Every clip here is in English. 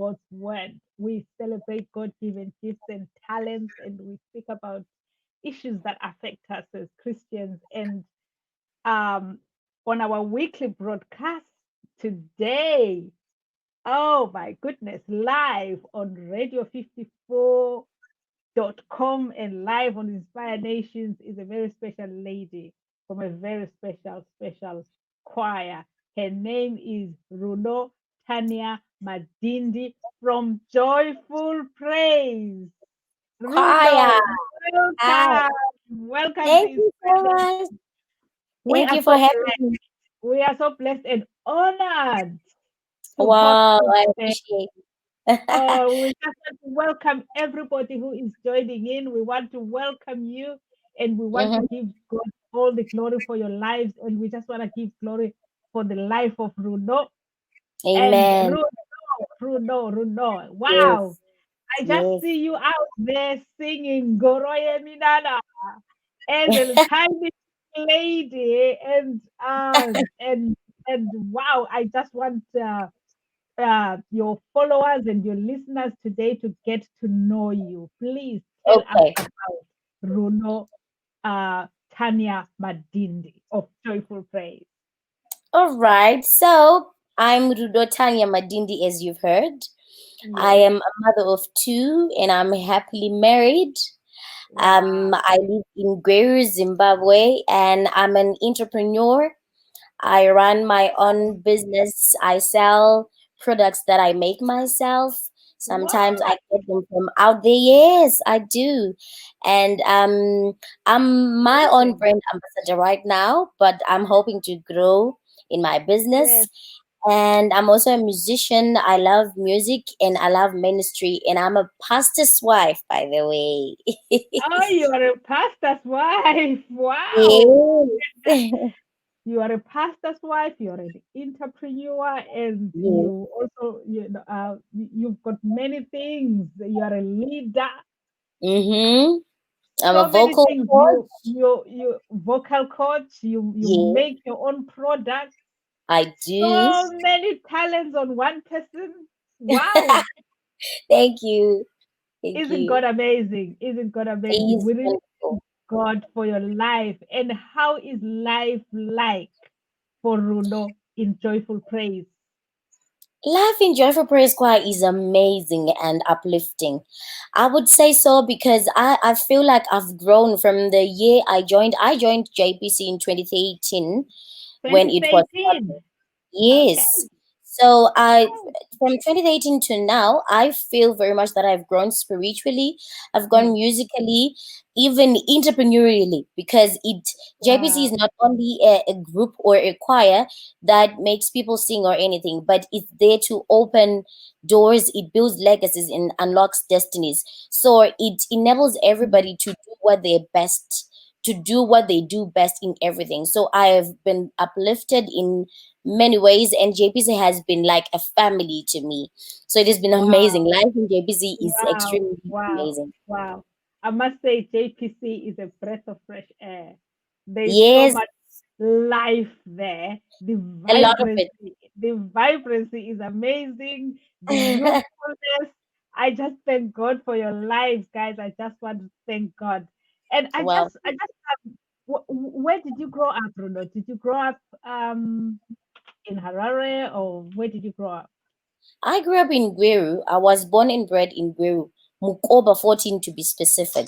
God's word. We celebrate God-given gifts and talents, and we speak about issues that affect us as Christians. And um, on our weekly broadcast today, oh my goodness, live on Radio 54.com and live on InspireNations is a very special lady from a very special choir. Her name is Rudo Tanya Madindi from Joyful Praise. Rudo, Choir. Hi. welcome. Welcome to Thank you so InspireNations. much. We Thank are you for so having blessed. me. We are so blessed and honored to host Wow, you I today. appreciate We just want to welcome everybody who is joining in. We want to welcome you and we want to Mhm. give God all the glory for your lives. And we just want to give glory for the life of Rudo. And Amen. Rudo. Wow. Yes. I just Yes. see you out there singing Goroye Minana as a tiny lady. And wow, I just want your followers and your listeners today to get to know you. Please tell us Okay. about Runo Tanya Madindi of Joyful Praise. All right. So I'm Rudo Tanya Madindi, as you've heard. I Yes. am a mother of two and I'm happily married. Wow. I live in Gweru, Zimbabwe, and I'm an entrepreneur. I run my own business. I sell products that I make myself. Sometimes I What? get them from out there. Yes, I do. And I'm my own Amazing. brand ambassador right now, but I'm hoping to grow in my business. Yes. And I'm also a musician. I love music and I love ministry. And I'm a pastor's wife, by the way. Oh, you are a pastor's wife. Wow. Yes. You are a pastor's wife, you're an entrepreneur, and Yes. you also, you've got many things. You are a leader, Mm-hmm. I'm a so many vocal things. coach. You vocal coach. You Yes, make your own product. I do. So many talents on one person. Wow, Thank you. Thank isn't you. God amazing? Isn't God amazing? He's We really wonderful. thank God for your life. And how is life like for Runo in Joyful Praise? Life in Joyful Praise Choir is amazing and uplifting. I would say so because I feel like I've grown from the year I joined. I joined JPC in 2018 when it was started. 2013. Yes. Okay. So I Oh, from 2018 to now, I feel very much that I've grown spiritually, I've grown yes. musically, even entrepreneurially, because it JPC is Wow. not only a group or a choir that makes people sing or anything, but it's there to open doors, it builds legacies and unlocks destinies. So it enables Mm. everybody to do what they're best to do what they do best in everything. So I have been uplifted in many ways, and JPC has been like a family to me. So it has been amazing. Wow. Life in JPC is Wow. extremely Wow. amazing. Wow. I must say, JPC is a breath of fresh air. There's so Yes, much life there. a lot of it. The vibrancy is amazing. The youthfulness. I just thank God for your lives, guys. I just want to thank God. And Well, I just, where did you grow up, Bruno? Did you grow up in Harare, or where did you grow up? I grew up in Gweru. I was born and bred in Gweru, Mukoba 14 to be specific.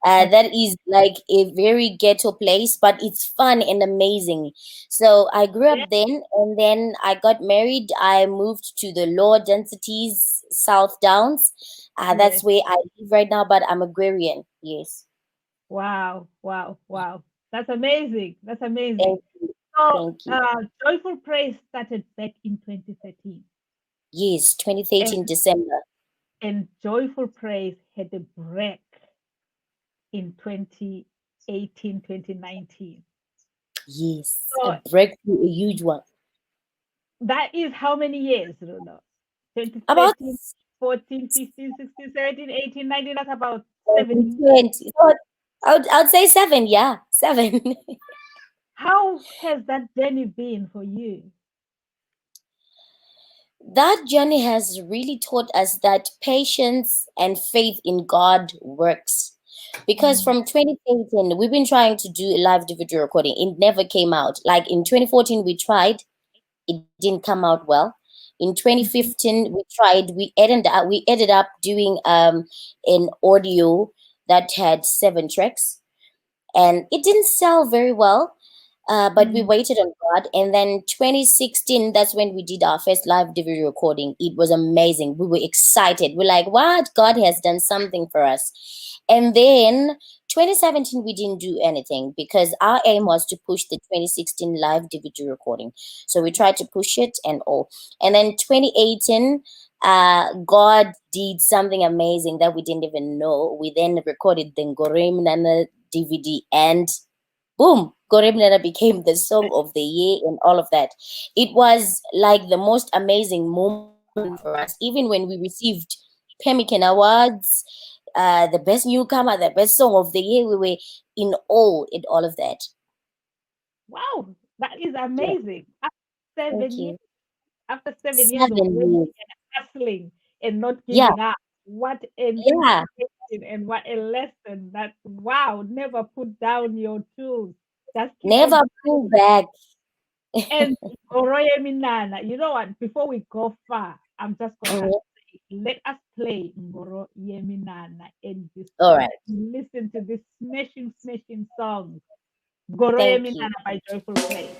That Okay. is like a very ghetto place, but it's fun and amazing. So I grew Yeah. up then, and then I got married. I moved to the lower densities, South Downs. That's Yes. where I live right now, but I'm Agrarian. Yes. Wow. Wow. Wow. That's amazing. That's amazing. Thank you. So, Thank you. Joyful Praise started back in 2013, Yes, and 2013 December. Joyful Praise had a break in 2018, 2019. Yes, a So breakthrough, a huge one. that is how many years, Runo? About 2013, 14, 15, 16, 17, 18, 19. That's about 7 years. 20. So I would say seven. Yeah, seven. How has that journey been for you? that journey has really taught us that patience and faith in God works. Because Mm, from 2018, we've been trying to do a live video recording. It never came out. Like in 2014, we tried, it didn't come out well. In mhm, 2015, we tried, we ended up doing an audio that had 7 tracks, and it didn't sell very well. But we mm. waited on God, and then 2016, that's when we did our first live DVD recording. It was amazing. We were excited. We're like, "What? God has done something for us." And then 2017, we didn't do anything because our aim was to push the 2016 live DVD recording. So we tried to push it and all. And then 2018, God did something amazing that we didn't even know. We then recorded the Ngorim Nana DVD, and boom, Goremnana became the song of the year and all of that. It was like the most amazing moment for us, even when we received Pemmican Awards, the best newcomer, the best song of the year. We were in awe at all of that. Wow, that is Yeah, amazing. thank 7 years, you. after 7 years of 7 years. working and hustling and not Yeah, giving up, what an yeah. inspiration and what a lesson that, wow, never put down your tools. Just keep on Never pull back. and Goroye Minana. You know what? Before we go far, I'm just gonna Mhm. say, let us play Ngoro Yeminana and just All right. listen to this smashing song, Goro Thank you. Yeminana by Joyful Play.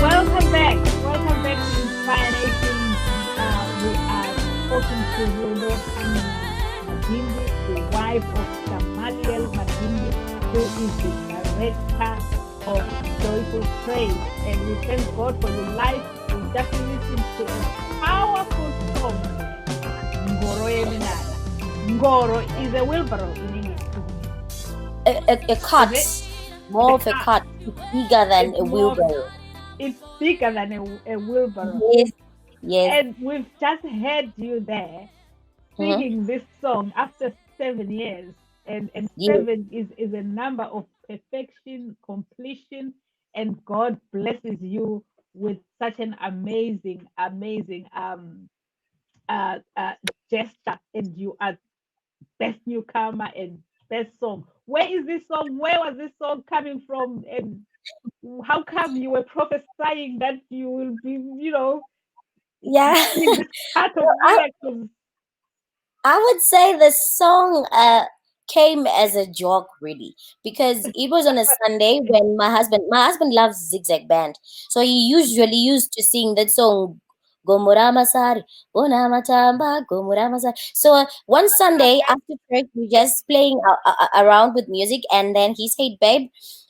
Welcome back to InspireNations. We are talking to Rudo Tanya Madimbi, the wife of Gamaliel Madimbi, who is the director of Joyful Praise. And we thank God for your life. We just listened to a powerful song, Ngoro Yeminana. Ngoro is a wheelbarrow in English, isn't it? A Is cart, it? more A of a car. cart, bigger than It's a more, wheelbarrow. it's bigger than a wheelbarrow. Yes, yes. And we've just heard you there Mm-hmm. singing this song after 7 years. And Yes, seven is a number of perfection, completion, and God blesses you with such an amazing uh, uh gesture. And you are best newcomer and best song. Where is this song? Where was this song coming from? And how come you were prophesying that you will be, yeah. doing this part of I, miracles? I would say the song came as a joke really, because it was on a Sunday when my husband loves zigzag band, so he usually used to sing that song, Gomurama Sari, Bonama Tamba, Gomurama Sari. So one Sunday after church, we just playing around with music, and then he said, "Babe,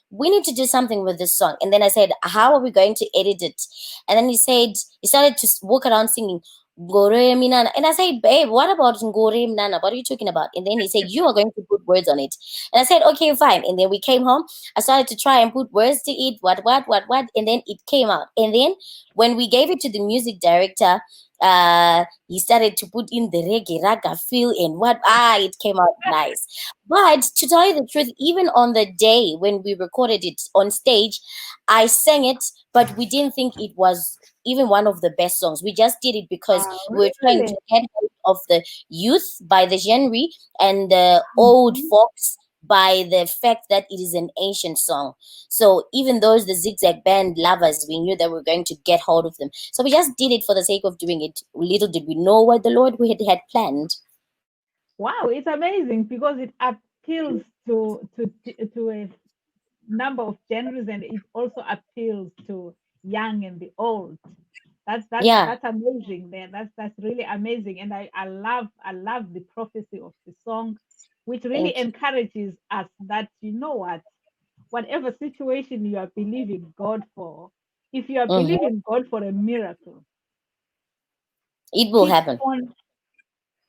we need to do something with this song." And then I said, "How are we going to edit it?" And then he started to walk around singing Gore Minana. And I said, "Babe, what about Gore Minana? What are you talking about?" And then he said, "You are going to put words on it." And I said, "Okay, fine." And then we came home. I started to try and put words to it, what. And then it came out. And then when we gave it to the music director, he started to put in the reggae raga feel and it came out nice. But to tell you the truth, even on the day when we recorded it on stage, I sang it, but we didn't think it was even one of the best songs. We just did it because we were trying to Really? get hold of the youth by the genre and the old Mhm. folks by the fact that it is an ancient song. So even those the zigzag band lovers, we knew that we were going to get hold of them. So we just did it for the sake of doing it. Little did we know what the Lord we had planned. Wow, it's amazing because it appeals to a number of genres, and it also appeals to young and the old. Yeah, That's amazing there. That's really amazing. And I love the prophecy of the song, which really thank you. encourages us that you know what, whatever situation you are believing God for, if you are Hmm. believing God for a miracle, It will keep happen. on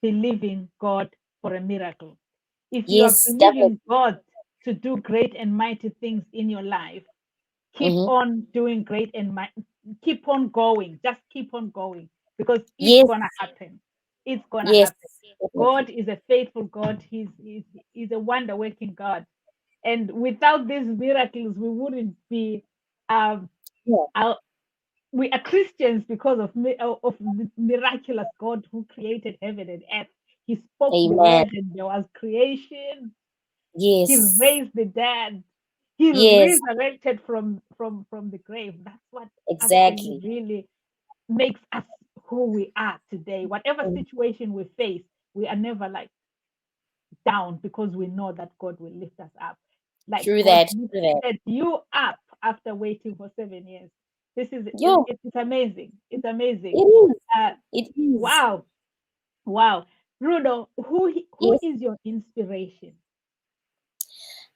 believing God for a miracle. If you are Yes, definitely. believing God to do great and mighty things in your life, keep Hmm. on doing great and keep on going. Just keep on going because it's Yes, gonna happen. It's gonna yes, happen. definitely. God is a faithful God. He's a wonder working God. And without these miracles, we wouldn't be um Yeah. our, we are Christians because of the miraculous God who created heaven and earth. He spoke the Amen. word and there was creation. He Yes, raised the dead. He yes, resurrected from the grave. That's what actually exactly. really makes us who we are today. Whatever Mm. situation we face, we are never like down because we know that God will lift us up. Like True God that. True that. lifted you up after waiting for 7 years. This is Yo, it's amazing. It's it amazing. is. Uh, It is. wow, wow. Rudo, who Yes. is your inspiration?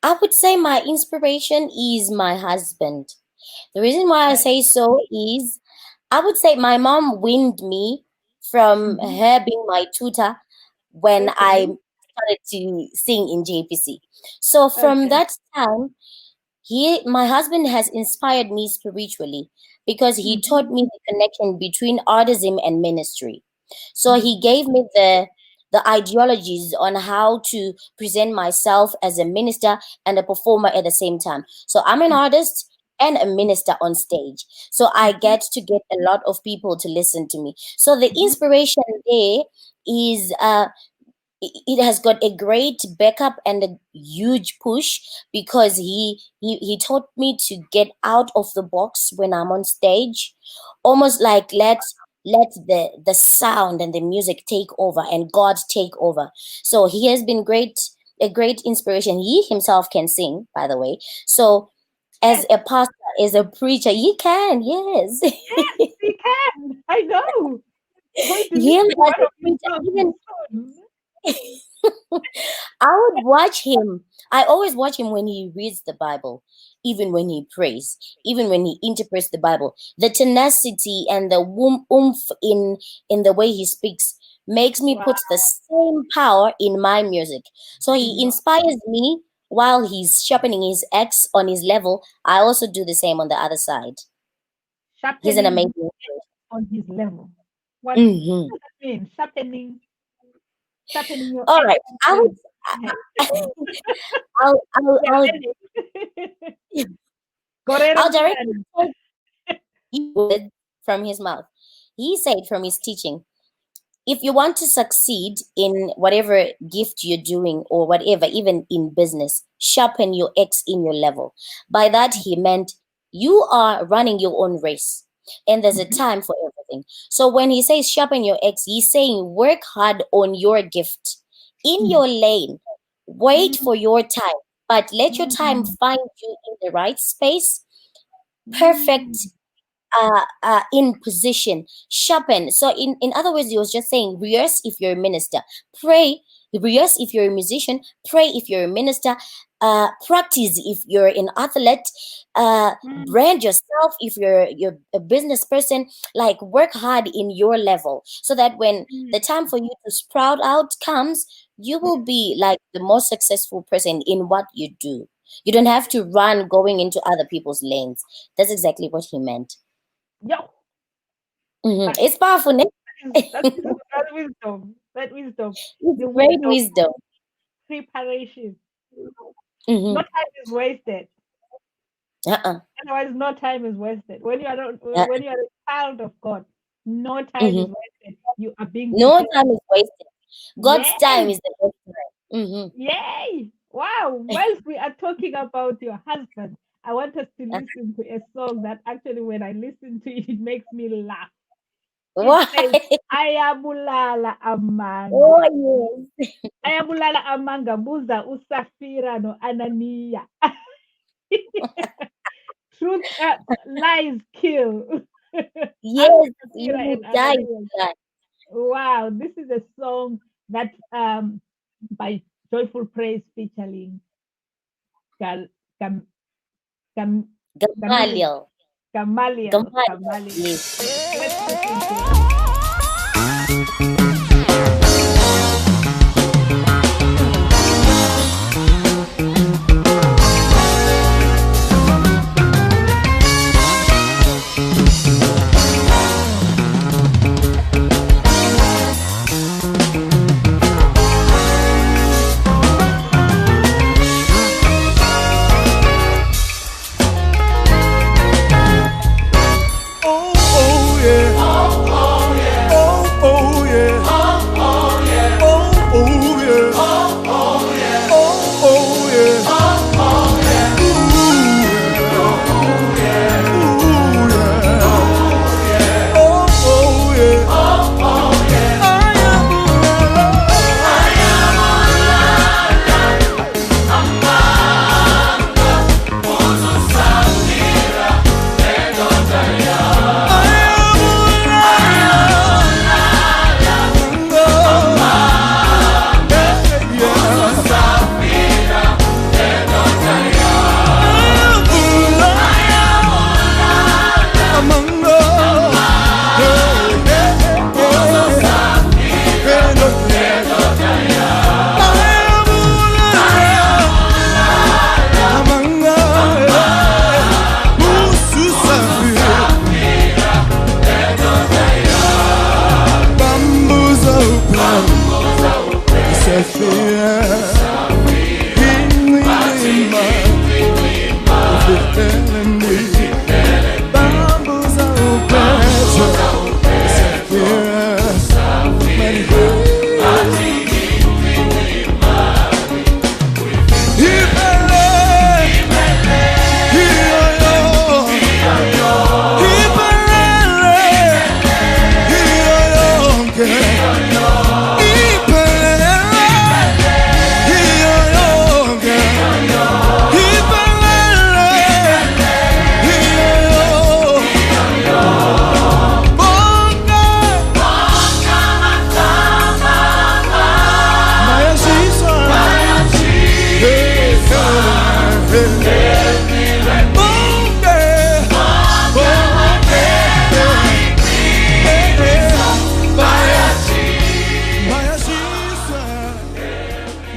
I would say my inspiration is my husband. The reason why I Right. say so is I would say my mom weaned me from Mhm. her being my tutor when I Okay. started to sing in JPC. So from Okay. that time, my husband has inspired me spiritually because he taught Mhm. me the connection between artism and ministry. So he Mhm. gave me the ideologies on how to present myself as a minister and a performer at the same time. So I'm an artist and a minister on stage. So I Mhm. get a lot of people to listen to me. So the Mhm. inspiration there is it has got a great backup and a huge push because he taught me to get out of the box when I'm on stage, almost like let the sound and the music take over and God take over. So he has been a great inspiration. He himself can sing, by the way. So as Yes. a pastor, as a preacher, he can, yes. Yes, he can. I know. I'm going to Him listen to as one a of his preacher, songs even soon. I would watch him. I always watch him when he reads the Bible, even when he prays, even when he interprets the Bible. The tenacity and the oomph in the way he speaks makes me Wow. put the same power in my music. So he Wow. inspires me while he's sharpening his axe on his level. I also do the same on the other side. He's an Sharpening his amazing. on his level. What Hmm. does that mean? Sharpening your All X right, I would. level. I- We I'll are learning. Gorere I'll directly mnandi. quote word from his mouth. He said from his teaching, if you want to succeed in whatever gift you're doing or whatever, even in business, sharpen your X in your level. By that, he meant you are running your own race and there's a Mhm. time for everything. So when he says sharpen your X, he's saying work hard on your gift in Mhm. your lane. Wait Mm, for your time, but let your time mm, find you in the right space. Perfect, mm, in position, sharpen. So in other words, he was just saying, rehearse if you're a minister, pray, rehearse if you're a musician, pray if you're a minister, practice if you're an athlete, mm, brand yourself if you're a business person. Like, work hard in your level, so that when the mm. time for you to sprout out comes, you will be like the most successful person in what you do. You don't have to run going into other people's lanes. That's exactly what he meant. Yo, that It's powerful, ne? is that wisdom. That wisdom. It's The great wisdom wisdom. preparation. No Mm-hmm. time is wasted. Uh-uh. Otherwise, no time is wasted. Uh, When you are a child of God, no time is mm-hmm. wasted. You are being No prepared. time is wasted. God's time Yay! is the best time. Mm-hmm. Yay! Wow! Whilst we are talking about your husband, I want us to listen to a song that actually, when I listen to it, it makes me laugh. It Why? says, Ayabulala Amanga. Oh, yes. Ayabulala Amanga, Buza Usafira no Anania. Truth, lies kill. Ask Yes, you Safira will and die Ananias. for that. Wow, this is a song that by Joyful Praise featuring Gal, Gam, Gam, Gamaliel, Gamaliel. Gamaliel. Gamaliel. Yes. Let's listen to it. Oh, oh, yeah. Oh, oh, yeah. Oh, oh, yeah. Oh, oh, yeah. Ooh, yeah. Oh, oh, yeah. I am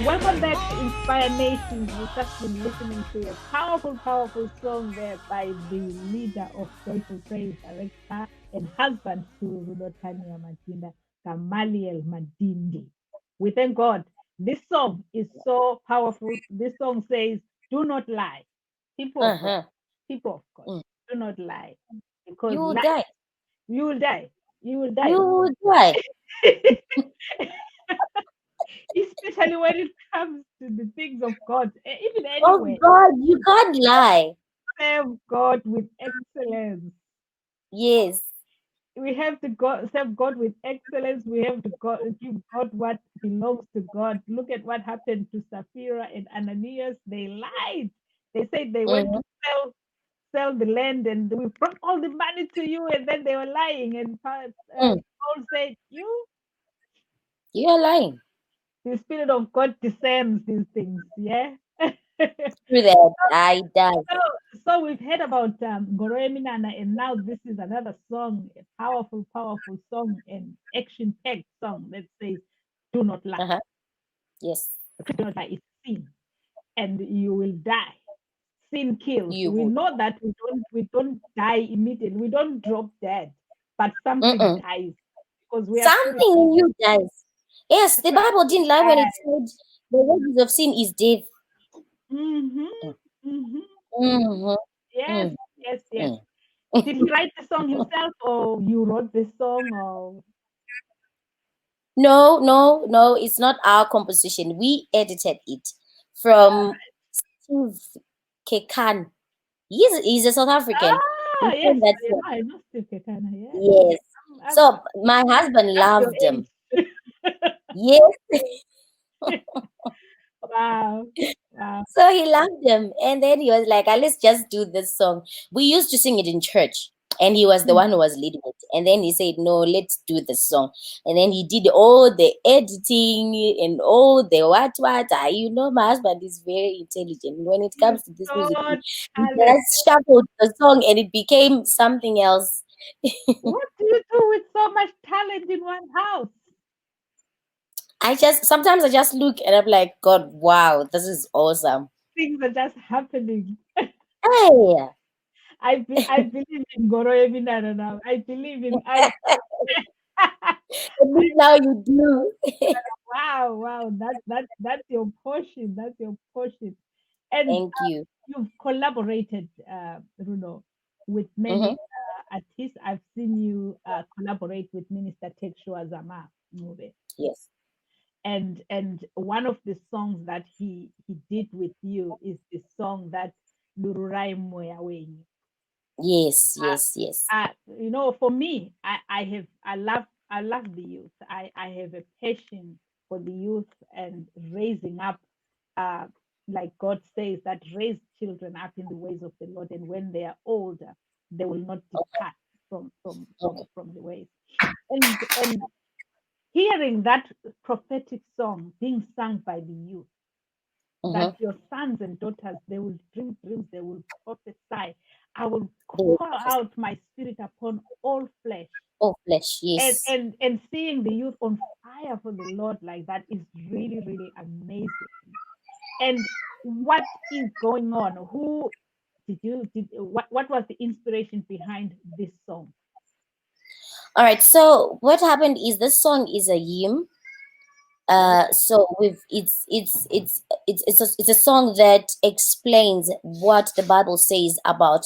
Welcome back to Inspire Nations. We've just been listening to a powerful, powerful song there by the leader of Joyful Praise, director and husband to Rudo Tanya Matinda, Gamaliel Madindi. We thank God. This song is so powerful. This song says, "Do not lie, people of God, Uh-huh. people of God, Mm. do not lie, You because will lie, die. you will die, you will You die." will die. Especially when it comes to the things of God, even Oh anywhere. God, you can't lie. Serve God with excellence. Yes. we have to serve God with excellence. We have to give God what belongs to God. Look at what happened to Sapphira and Ananias. They lied. They said they went to Mm-hmm. sell the land and we brought all the money to you, and then they were lying. And Mm. Paul said, "You, You are lying. the Spirit of God discerns these things." Yeah. Through that, I does. So, so we've heard about Ngoroe Minana, and now this is another song, a powerful, powerful song, an action-packed song that says, "Do not lie. Uh-huh. Yes, Do not lie. It's sin, and you will die. Sin kills." you We would. know that we don't die immediately. We don't drop dead, but something Mm-mm. dies because we are spirit Something in beings. you does. Yes, the Bible didn't lie when it Right. said the wages of sin is death. Mm-hmm. Mm-hmm. Mm-hmm. Yes. Yes. Yes. Mm-hmm. Did he write the song himself, or you wrote the song, or? No, no, no, it's not our composition. We edited it from Steve Kekan. He's a South African. He Ah, sang yes, that I song. know. I know Steve Ketana. Yes, yes. Yes. I'm So my husband half your loved him. age. Yes. Wow, wow. So he loved them. And then he was like, "Ah, let's just do this song." We used to sing it in church. And he was the Mm. one who was leading it. And then he said, "No, let's do the song." And then he did all the editing and all the what. My husband is very intelligent. When it He's comes to this so music, he talented. just shuffled the song and it became something else. What do you do with so much talent in one house? Sometimes I just look and I'm like, God, wow, this is awesome. Things are just happening. Hey. I believe in Goro Eminana now. I believe in At least now you do. wow, wow. That's your portion. That's your portion. And Thank you. you've collaborated, Rudo, with many Hmm. artists. I've seen you collaborate with Minister Tekshua Zama Mube. Yes. And one of the songs that he did with you is the song that Lururai Moya Wenyu. Yes, yes, yes. For me, I love the youth. I have a passion for the youth and raising up, uh, like God says, that raise children up in the ways of the Lord, and when they are older, they will not depart from from from Okay. from the ways. And hearing that prophetic song being sung by the youth, that Mm-hmm. your sons and daughters, they will dream dreams, they will prophesy. I will The pour out my spirit upon all flesh. oh flesh, And yes. and and seeing the youth on fire for the Lord like that is really, really amazing. And what is going on? Who did what was the inspiration behind this song? All right. So what happened is this song is a hymn. Yes. So we've it's a song that explains what the Bible says about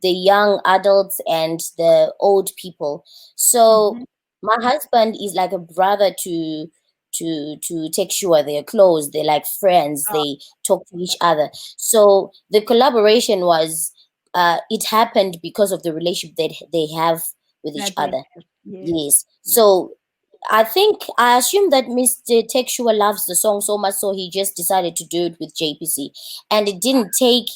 the young adults and the old people. So Mm-hmm. my husband is like a brother to take sure they're close, they're like friends, Oh, they talk to each other. So the collaboration was it happened because of the relationship that they have with each that they other. have. Yes. Yes. Yes. So I assume that Mr. Texua loves the song so much, so he just decided to do it with JPC. And it didn't take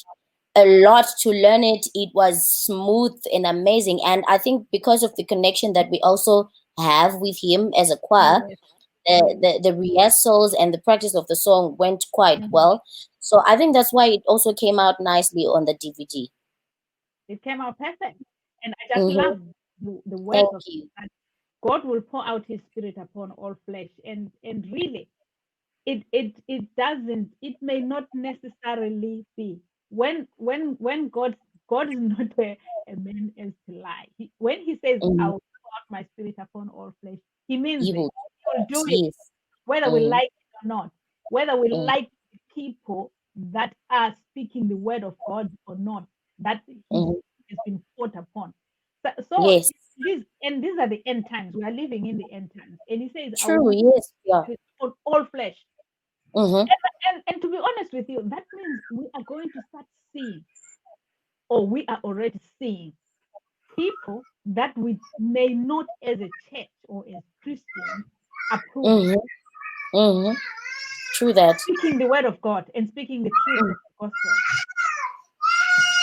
a lot to learn it. It was smooth and amazing. And I think because of the connection that we also have with him as a choir, Yes. the, Yes. the, the rehearsals and the practice of the song went quite Mhm. well. So I think that's why it also came out nicely on the DVD. It came out perfect. And I just Mm-hmm. love the words Thank of you. that. God will pour out his spirit upon all flesh. And really, it may not necessarily be when God is not a man as to lie. When he says, "I Mm-hmm. will pour out my spirit upon all flesh," he means You it. will. He will do it, Yes. whether we Mm-hmm. like it or not, whether we Mm-hmm. like the people that are speaking the word of God or not, that his Mm-hmm. has been poured upon. So Yes. these are the end times. We are living in the end times. And he says, "I will True. pour Yes. Yeah. it on all flesh." Mm-hmm. And to be honest with you, that means we are going to start seeing, or we are already seeing, people that we may not as a church or as Christians approve of. Mm-hmm. Mm-hmm. True that. Speaking the word of God and speaking the truth of the gospel.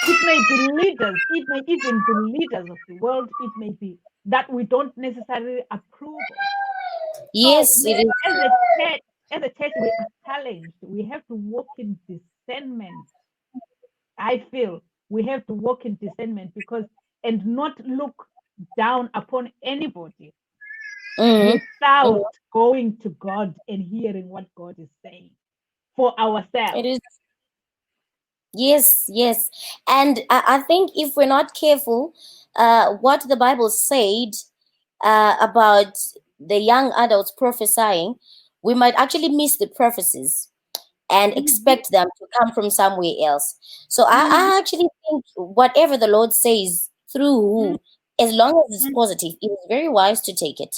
It may be leaders, it may even be leaders of the world, it may be that we don't necessarily approve of. So Yes, it is. as a church, we are challenged. We have to walk in discernment. I feel we have to walk in discernment and not look down upon anybody without going to God and hearing what God is saying for ourselves. It is. Yes, yes. And I think if we're not careful, what the Bible said about the young adults prophesying, we might actually miss the prophecies and expect them to come from somewhere else. So I actually think whatever the Lord says through who, as long as it's positive, it is very wise to take it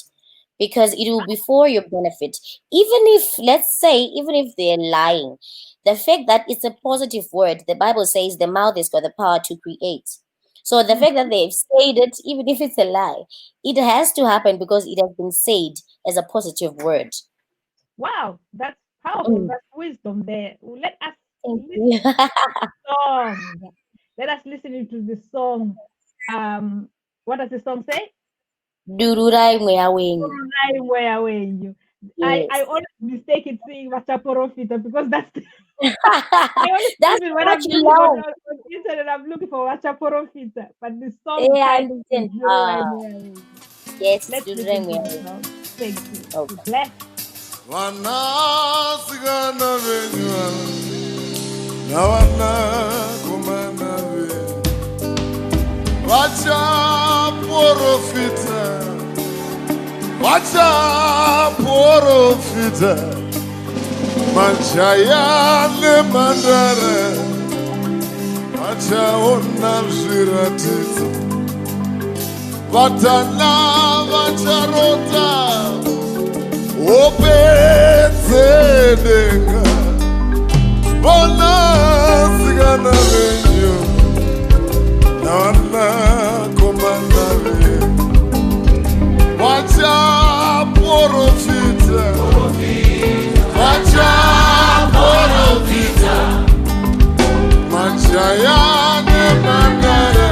because it will be for your benefit. Even if, let's say, even if they're lying, the fact that it's a positive word, the Bible says the mouth has got the power to create. So the fact that they've said it, even if it's a lie, it has to happen because it has been said as a positive word. Wow, that's powerful. That's wisdom there. Let us Thank listen you. to the song. Let us listen to the song. What does the song say? Dururai mwea wenyu. Where were you? I Yes. always mistake it saying Wachaporofita because that's I always That's use it when what I'm you looking love. on internet. I'm looking for Wachaporofita, but the song Yeah, I title is understand. Jururai Where Were You. Yes, Let's Dururai listen to mwea the wenyu. song. Thank you. Okay. Be blessed. Vanasikana venyu navanakomana venyu vachaprofita majaya nemhandara vachaona zviratidzo vatana vacharota hope dzedenga vanasikana venyu navanakomana venyu vachaprofita majaya nemhandara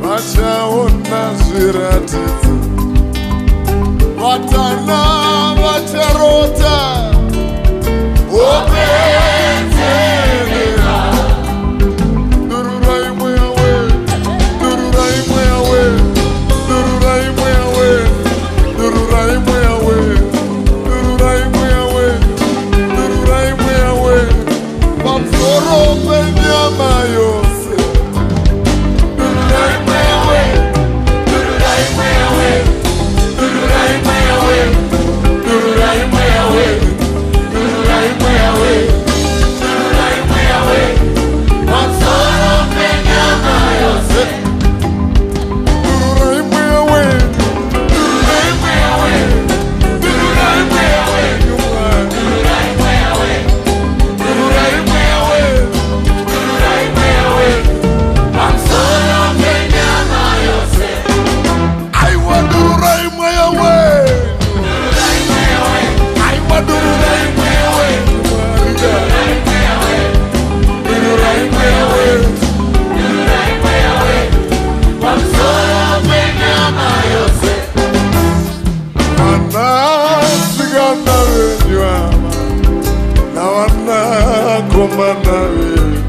vachaona zviratidzo vatana vacharota hope dzedenga dururai mweya wenyu dururai mweya wenyu dururai mweya wenyu dururai mweya wenyu dururai mweya wenyu dururai mweya wenyu pamusoro penyama yose dururai mweya wenyu dururai mweya wenyu dururai mweya wenyu dururai mweya wenyu dururai mweya wenyu dururai mweya wenyu pamusoro penyama yose dururai mweya wenyu dururai mweya wenyu dururai mweya wenyu dururai mweya wenyu dururai mweya wenyu dururai mweya wenyu pamusoro penyama yose aiwa dururai mweya wenyu dururai mweya wenyu aiwa dururai mweya wenyu dururai mweya wenyu dururai mweya wenyu dururai mweya wenyu pamusoro penyama yose vanasikana venyu ava navanakomana venyu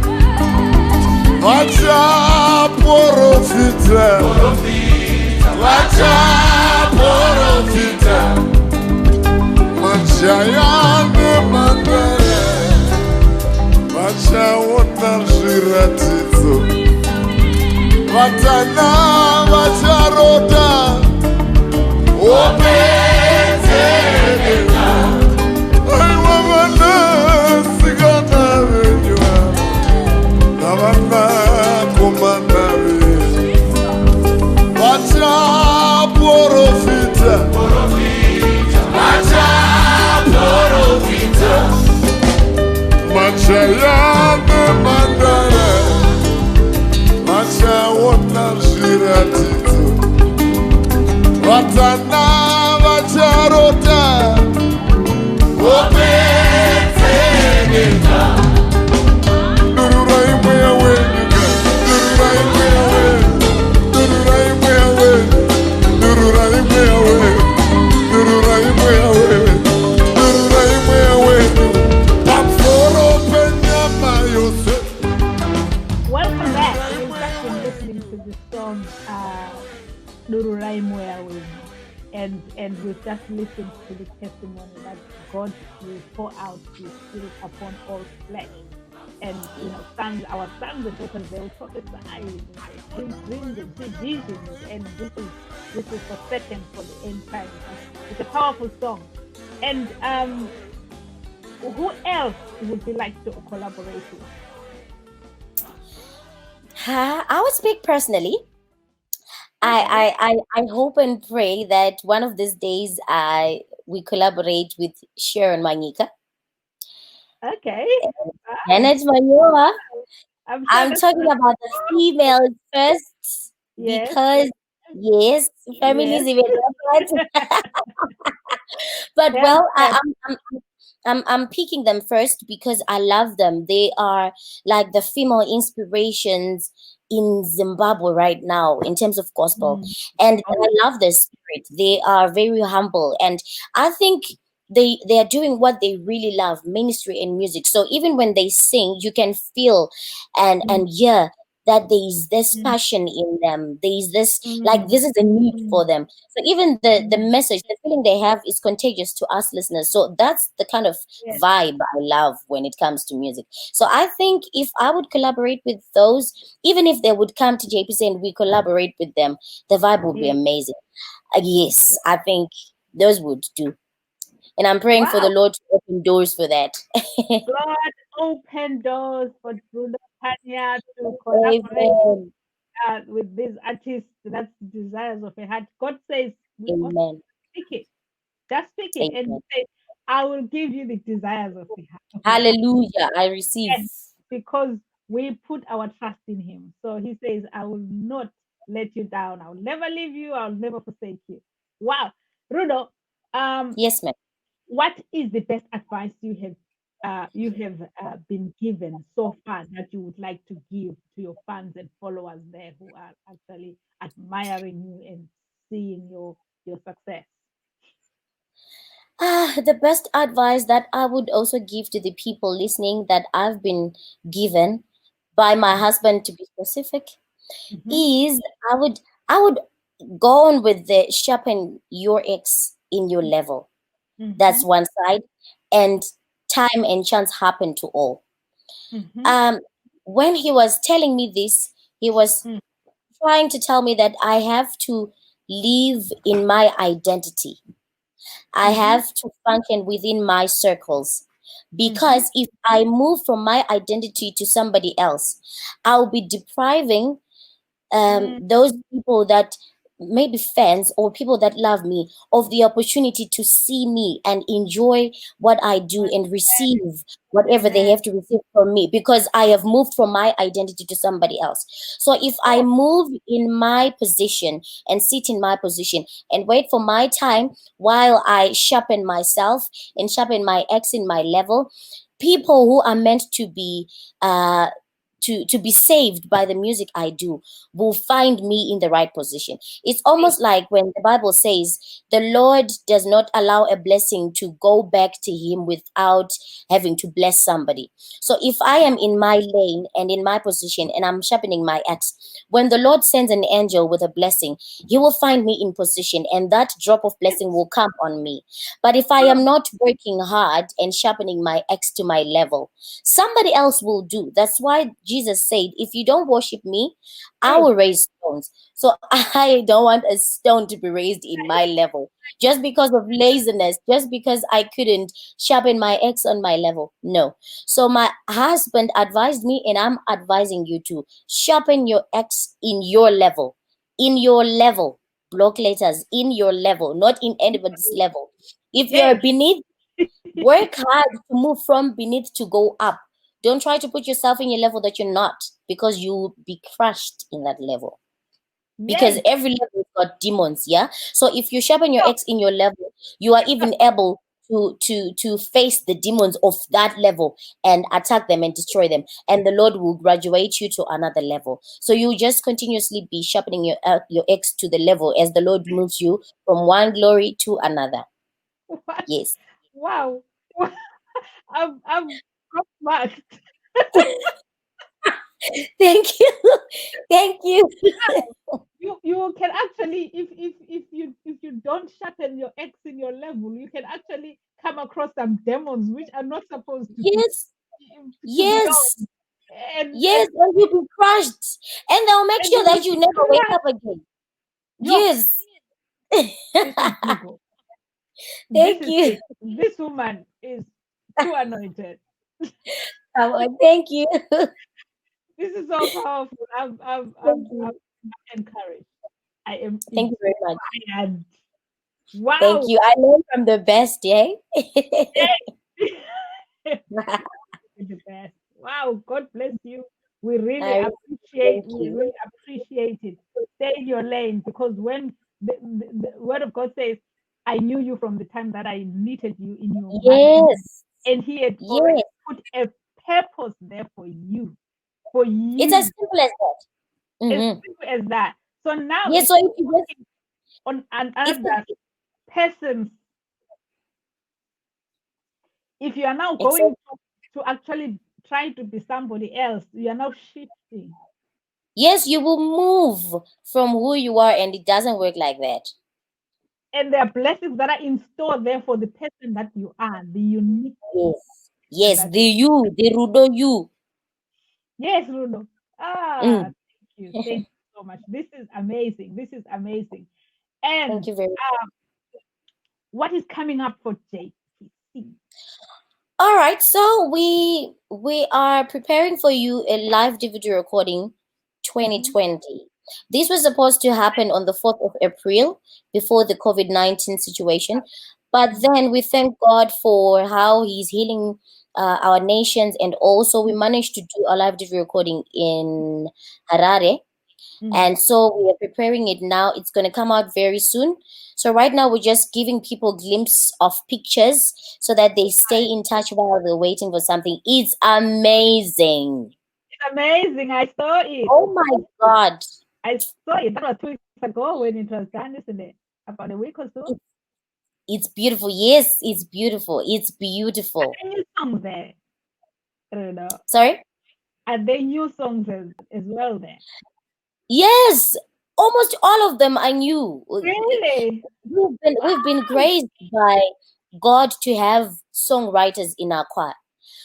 vachaprofita vachaprofita majaya nemhandara vachaona zviratidzo vatana vacharota hope dzedenga aiwa vanasikana venyu navanakomana venyu vachaprofita majaya nemhandara vachaona zviratidzo vatana vacharota Opeteka. dururai mweya wenyu dururai mweya wenyu dururai mweya wenyu dururai mweya wenyu dururai mweya wenyu dururai mweya wenyu pamusoro penyama yose. Welcome back. We've just been listening to the song Dururai Moya Wenyu. And we've just listened to the testimony that God will pour out His Spirit upon all flesh. And our sons and daughters, they will prophesy, see dreams and see visions, and this is for certain for the end times. It's a powerful song. And who else would you like to collaborate with? I would speak personally. I hope and pray that one of these days we collaborate with Sharon Manyika. Okay. Janet Manyoa. I'm I'm talking about the females first Yes. because yes, feminism is important. But Tell well, them. I'm picking them first because I love them. They are like the female inspirations in Zimbabwe right now in terms of gospel, and I love their spirit. They are very humble, and I think they are doing what they really love, ministry and music. So even when they sing, you can feel and hear that there is this passion in them. There is this like this is a need for them. So even the message, the feeling they have is contagious to us listeners. So that's the kind of vibe I love when it comes to music. So I think if I would collaborate with those, even if they would come to JPC and we collaborate with them, the vibe would be amazing. Yes, I think those would do. And I'm praying for the Lord to open doors for that. God open doors for Rudo Tanya to collaborate Amen. with these artists. That's desires of a heart. God says we ought to Amen. speak it. Just speak it and Amen. say, I will give you the desires of the heart. Hallelujah. I receive. Yes, because we put our trust in Him. So He says, I will not let you down. I will never leave you. I'll never forsake you. Wow. Rudo, Yes, ma'am. what is the best advice you have been given so far that you would like to give to your fans and followers there who are actually admiring you and seeing your success? The best advice that I would also give to the people listening that I've been given by my husband to be specific is I would go on with the sharpen your X in your level. That's one side. And time and chance happen to all. When he was telling me this, he was trying to tell me that I have to live in my identity. I have to function within my circles. Because if I move from my identity to somebody else, I'll be depriving those people that maybe fans or people that love me of the opportunity to see me and enjoy what I do and receive whatever they have to receive from me because I have moved from my identity to somebody else. So if I move in my position and sit in my position and wait for my time while I sharpen myself and sharpen my X in my level, people who are meant to be to be saved by the music I do will find me in the right position. It's almost like when the Bible says the Lord does not allow a blessing to go back to him without having to bless somebody. So if I am in my lane and in my position and I'm sharpening my axe, when the Lord sends an angel with a blessing, he will find me in position and that drop of blessing will come on me. But if I am not working hard and sharpening my axe to my level, somebody else will do. That's why Jesus said, if you don't worship me, I will raise stones. So I don't want a stone to be raised in my level just because of laziness, just because I couldn't sharpen my axe on my level. No. So my husband advised me, and I'm advising you to sharpen your axe in your level. In your level. Block letters, in your level, not in anybody's level. If you're beneath, work hard to move from beneath to go up. Don't try to put yourself in a level that you're not, because you will be crushed in that level. Because every level is got demons, yeah. So if you sharpen your X in your level, you are even able to face the demons of that level and attack them and destroy them, and the Lord will graduate you to another level. So you just continuously be sharpening your X to the level as the Lord moves you from one glory to another. What? Yes. Wow. I'm gobsmacked. Thank you. Thank you. You can actually, if you don't sharpen your X in your level, you can actually come across some demons which are not supposed Yes. to be Yes. known. And Yes, and you'll be crushed. And they'll make and sure you will that you never wake cry. up again. Yo, Yes. this is Google. This Thank is you. it. This woman is too anointed. Thank you. This is so powerful. Thank I'm you. encouraged. I am Thank you very much. inspired. Thank Wow. you. I learned from the best, yeah? You're the best. Wow. God bless you. We really I appreciate. thank We you. really appreciate it. Stay in your lane, because when the word of God says, "I knew you from the time that I knitted you in your mother's womb," Yes. and He had Yes. already put a purpose there for you, for It's as you, simple as that. as Mm-hmm. simple as that. So now, Yes, if so if you're you just working on it's another person, if you are now exactly. going to actually try to be somebody else, you are now shifting. Yes, you will move from who you are, and it doesn't work like that. And there are blessings that are in store there for the person that you are, the unique Yes. person Yes, that the you are. you, the Rudo you. Yes, Rudo. Ah, Mm. thank you. Thank you so much. This is amazing. This is amazing. Thank And you very much. what is coming up for JPC? All right, so we are preparing for you a live DVD recording Mhm. 2020. This was supposed to happen on the 4th of April before the COVID-19 situation, but Mhm. then we thank God for how He's healing our nations, and also we managed to do a live DVD recording in Harare. Mm. And so we are preparing it now. It's going to come out very soon. So right now we're just giving people glimpse of pictures so that they stay in touch while they're waiting for something. It's amazing. It's amazing. I saw it. Oh my God. I saw it. That was 2 weeks ago when it was done, isn't it? About a week or so. It- It's beautiful. Yes, it's beautiful. It's Are beautiful. there new songs there? Rudo? Sorry? Are there new songs as well there? Yes, almost all of them I knew. Really? We've been Wow. graced by God to have songwriters in our choir.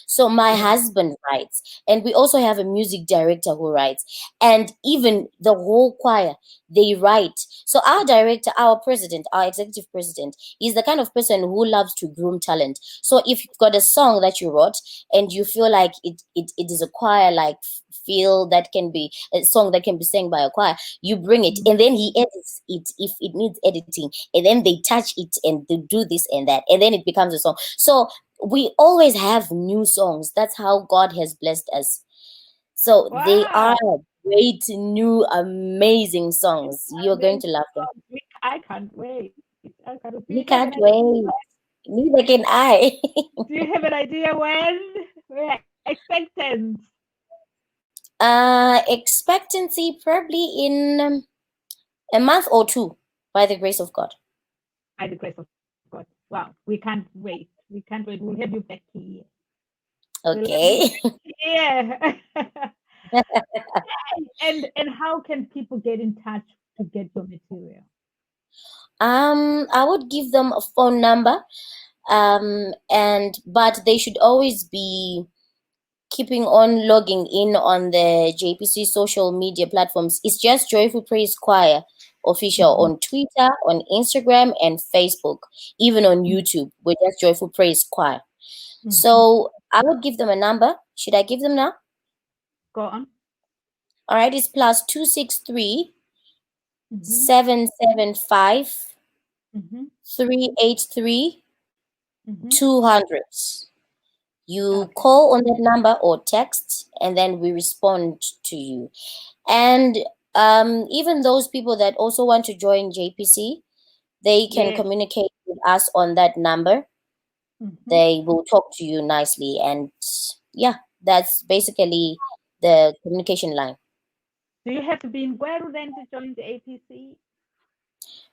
So my Wow. husband writes, and we also have a music director who writes, and even the whole choir, they write. So our director, our president, our executive president, is the kind of person who loves to groom talent. So if you've got a song that you wrote and you feel like it is a choir like feel that can be a song that can be sang by a choir, you bring it, Mm. and then he edits it if it needs editing, and then they touch it and they do this and that, and then it becomes a song. So we always have new songs. That's how God has blessed us. So they are Wow. great, new, amazing songs. You're going Amazing. to love them. I can't wait. I can't wait. Do We you have an can't idea? wait. Neither can I. Do you have an idea when? We're expectant. Expectancy probably in a month or two, by the grace of God. By the grace of God. Wow. We can't wait. We can't wait. We'll have you back here. We'll have you Okay. back here. And how can people get in touch to get your material? I would give them a phone number. And but they should always be keeping on logging in on the JPC social media platforms. It's just Joyful Praise Choir official Mhm. on Twitter, on Instagram, and Facebook, even on Mm. YouTube. We're just Joyful Praise Choir. Mhm. So I would give them a number. Should I give them now? Go on. All right, it's plus 263 Mhm. 775 Mhm. 383 Mhm. 200. You Okay. call on that number or text, and then we respond to you. And even those people that also want to join JPC, they can Yes. communicate with us on that number. Mhm. They will talk to you nicely, and yeah, that's basically the communication line. Do you have to be in Gweru then to join the APC?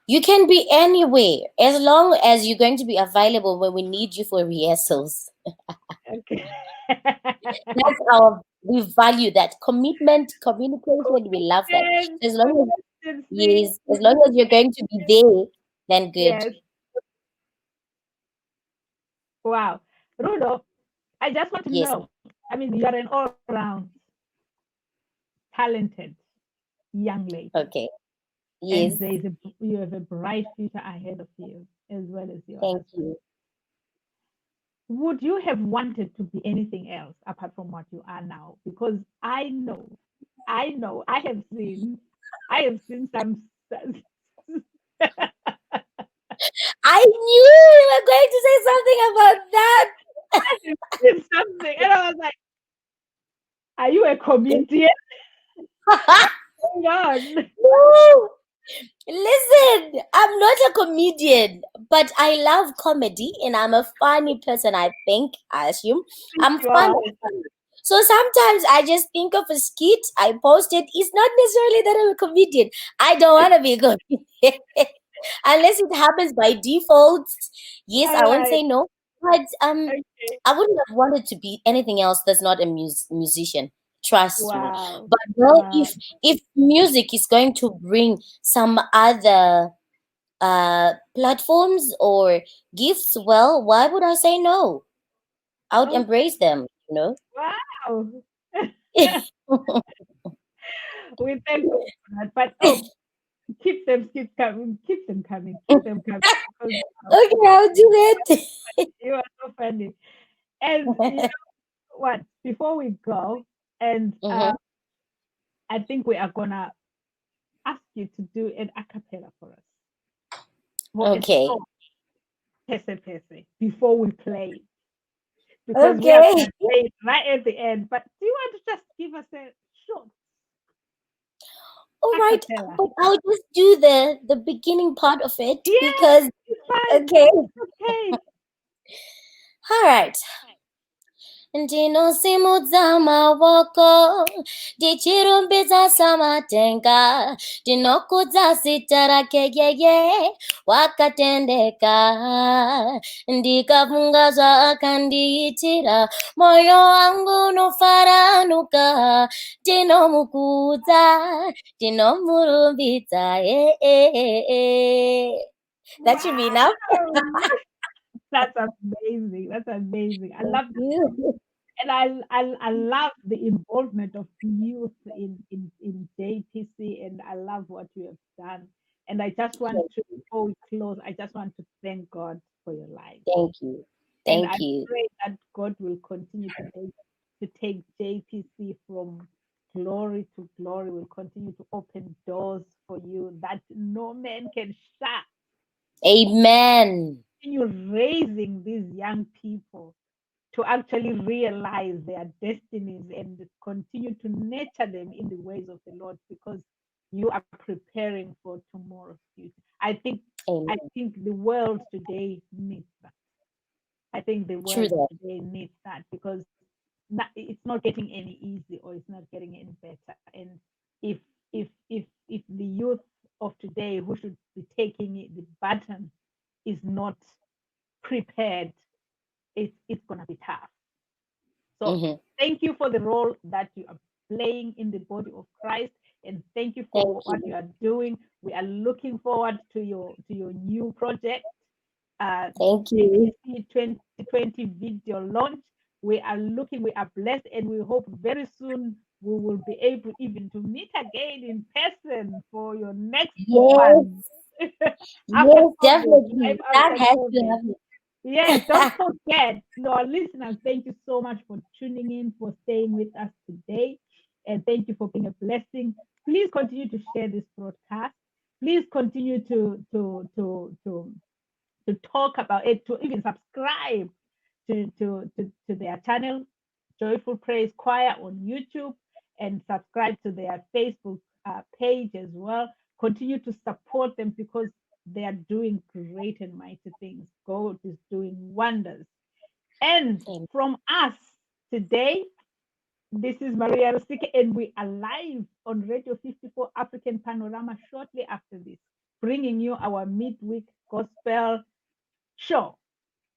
You can be anywhere as long as you're going to be available when we need you for rehearsals. Okay. That's our we value that commitment, communication. We love that. Commitment, So as long as consistency. yes, as long as you're going to be there, then good. Yes. Wow. Rudo, I just want to Yes. know. I mean, you're an all-round talented young lady, Okay. and Yes. you have a bright future ahead of you, as well as your Thank husband. you. Would you have wanted to be anything else apart from what you are now? Because I know, I have seen some. I knew you were going to say something about that. I have seen something, and I was like, "Are you a comedian? What's going on?" No. Listen, I'm not a comedian, but I love comedy and I'm a funny person, I assume. I'm You are. funny. So sometimes I just think of a skit, I post it. It's not necessarily that I'm a comedian. I don't want to be a comedian. Unless it happens by default. Yes, All I won't right. say no. But Okay. I wouldn't have wanted to be anything else that's not a musician. Trust me. Wow. But well, Wow. if music is going to bring some other platforms or gifts, well, why would I say no? I would Okay. embrace them, you know? Wow. We thank God for that. But keep coming, keep them coming, keep them coming because Okay, I'll do it. you are so funny. And you know what? Before we go, and Hmm. I think we are gonna ask you to do an acapella for us for a Okay. song, pese pese, before we play because we are Okay. gonna play it right at the end. But do you want to just give us a short All right, acapella? but I'll just do the beginning part of it Yes, because it's fine. okay. Okay. All right. Ndinosimudza maoko ndichirumbidza samatenga ndinokudza zita rake yeye wakatendeka ndikafunga zvaakandiitira moyo wangu unofaranuka ndinomukudza ndinomurumbidza That should be enough. Wow. That's amazing. That's amazing. I Thank love that. you. And I love the involvement of youth in JPC, and I love what you have done. And I just want to, before we close, I just want to thank God for your life. Thank you. And Thank I you. pray that God will continue to take JPC from glory to glory, will continue to open doors for you that no man can shut. Amen. Continue raising these young people to actually realize their destinies and continue to nurture them in the ways of the Lord because you are preparing for tomorrow's future. I Amen. think the world today needs that. I think the True world that. today needs that because it's not getting any easy or it's not getting any better. And if if the youth of today who should be taking the baton is not prepared, it's gonna be tough. So Hmm. thank you for the role that you are playing in the body of Christ, and thank you Thank for what you. you are doing. We are looking forward to your new project, Thank you. JPC 2020 video launch. We are blessed, and we hope very soon we will be able even to meet again in person for your next Yes. one after Yes, COVID, definitely. life That after has to COVID. happen. Yes, don't forget, to our listeners, thank you so much for tuning in, for staying with us today, and thank you for being a blessing. Please continue to share this broadcast. Please continue to talk about it, to even subscribe to their channel, Joyful Praise Choir on YouTube, and subscribe to their Facebook page as well. Continue to support them because they are doing great and mighty things. God is doing wonders. And Amen. from us today, this is Maria Rusike, and we are live on Radio 54 African Panorama shortly after this, bringing you our midweek gospel show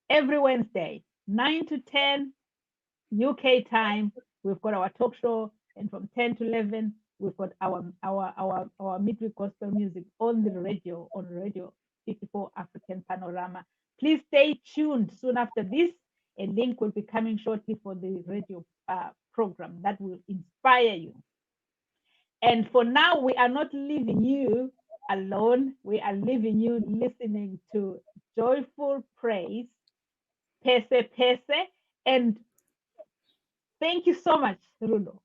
every Wednesday, 9 to 10 UK time. We've got our talk show, and from 10 to 11, we've got our midweek gospel music on the radio, on Radio 54 African Panorama. Please stay tuned. Soon after this, a link will be coming shortly for the radio program that will inspire you. And for now, we are not leaving you alone. We are leaving you listening to Joyful Praise, Pese Pese. And thank you so much, Rudo.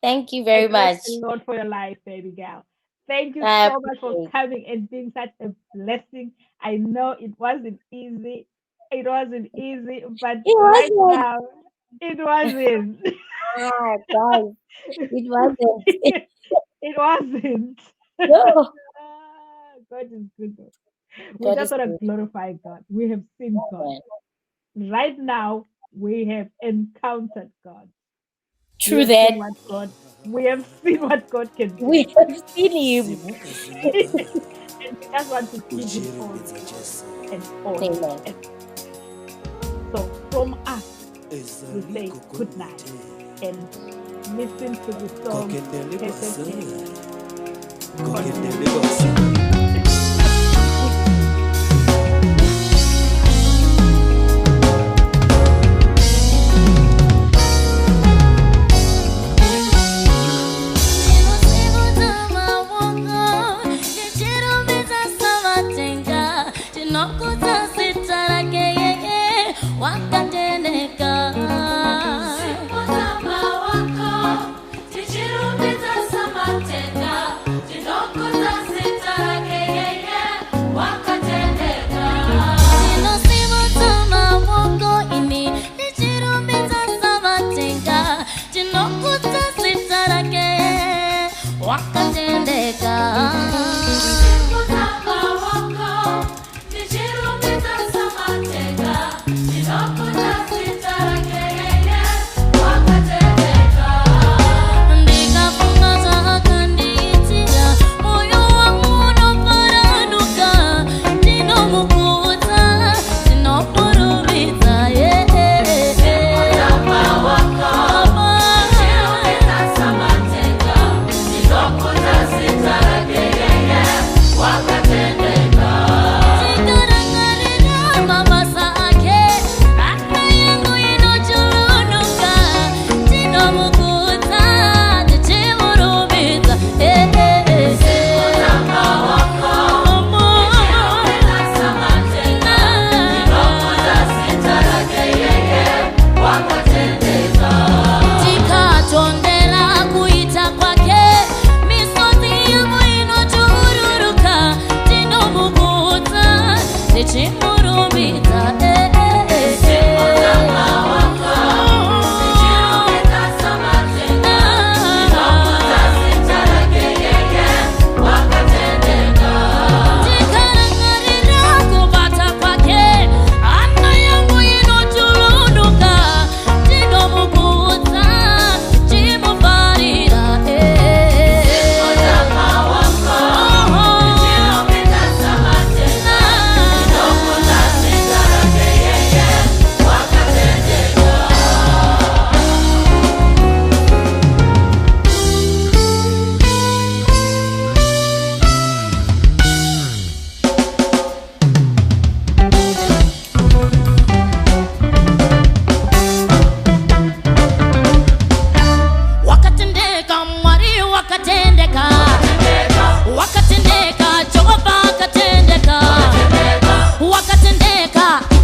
Thank you I very bless much. the Lord for your life, baby girl. Thank you I so much for appreciate. coming and being such a blessing. I know it wasn't easy. It wasn't easy, but It right wasn't. now, it wasn't. Guys, it wasn't. It wasn't. No, God is good. We God just is want to good. glorify God. We have seen God. Amen. Right now, we have encountered God. We True have that. seen what God. We have seen what God can do. We have seen Him. And we just want to give Him all the glory and honor. Amen. And so from us, we say good night and listen to the song. Wakatendeka, Jehova akatendeka, wakatendeka.